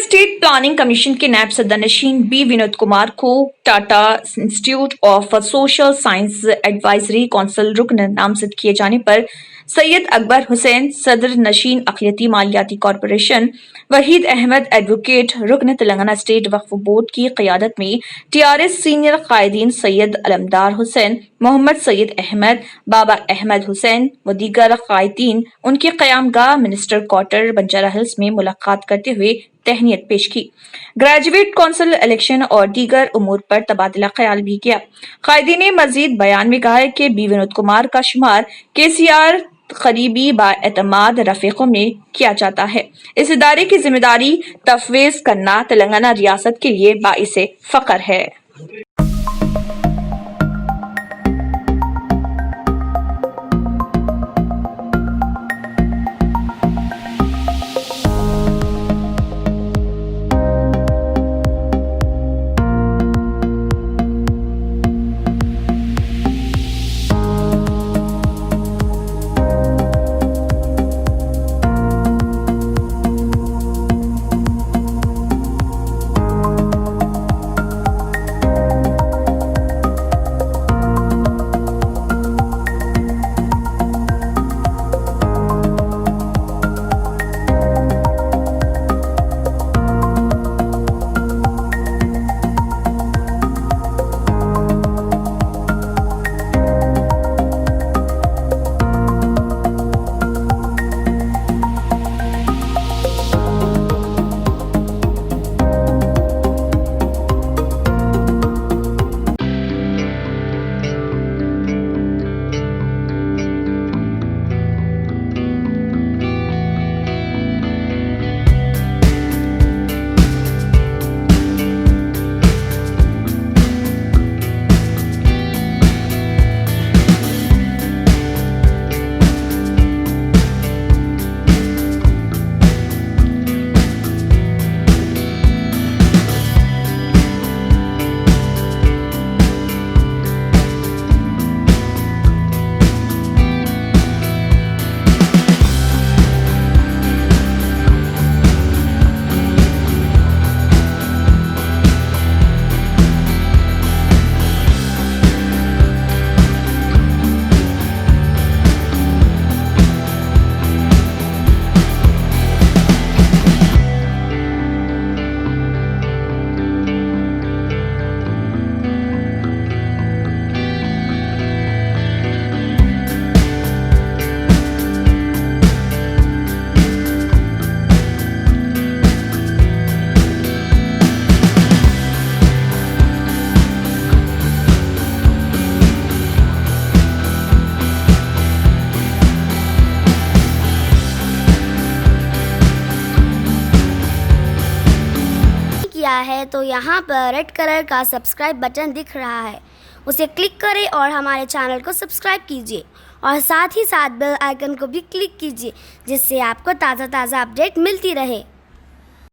State planning commission के नैब सदर नशीन B Vinod Kumar को Tata institute of social science advisory council रुकन नामजद किए जाने पर सैयद अकबर हुसैन सदर नशीन अक़लियती मालियाती कॉरपोरेशन, वहीद अहमद एडवोकेट रुकन तेलंगाना स्टेट वक्फ बोर्ड की क़यादत में TRS सीनियर कायदीन सैयद अलमदार हुसैन, मोहम्मद सैयद अहमद, बाबा अहमद हुसैन व दीगर कायदीन उनके क़यामगाह मिनिस्टर क्वार्टर बंजारा हिल्स में मुलाकात करते हुए तहनीत पेश की। ग्रेजुएट कौंसिल इलेक्शन और दीगर उमूर पर तबादला ख्याल भी किया। कायदीन ने मजीद बयान में कहा है कि बी विनोद कुमार का शुमार KCR करीबी बाएतमाद रफीकों में किया जाता है। इस इदारे की जिम्मेदारी तफवीज़ करना तेलंगाना रियासत के लिए बाइसे फख्र है। किया है तो यहाँ पर रेड कलर का सब्सक्राइब बटन दिख रहा है, उसे क्लिक करें और हमारे चैनल को सब्सक्राइब कीजिए और साथ ही साथ बेल आइकन को भी क्लिक कीजिए, जिससे आपको ताज़ा अपडेट मिलती रहे।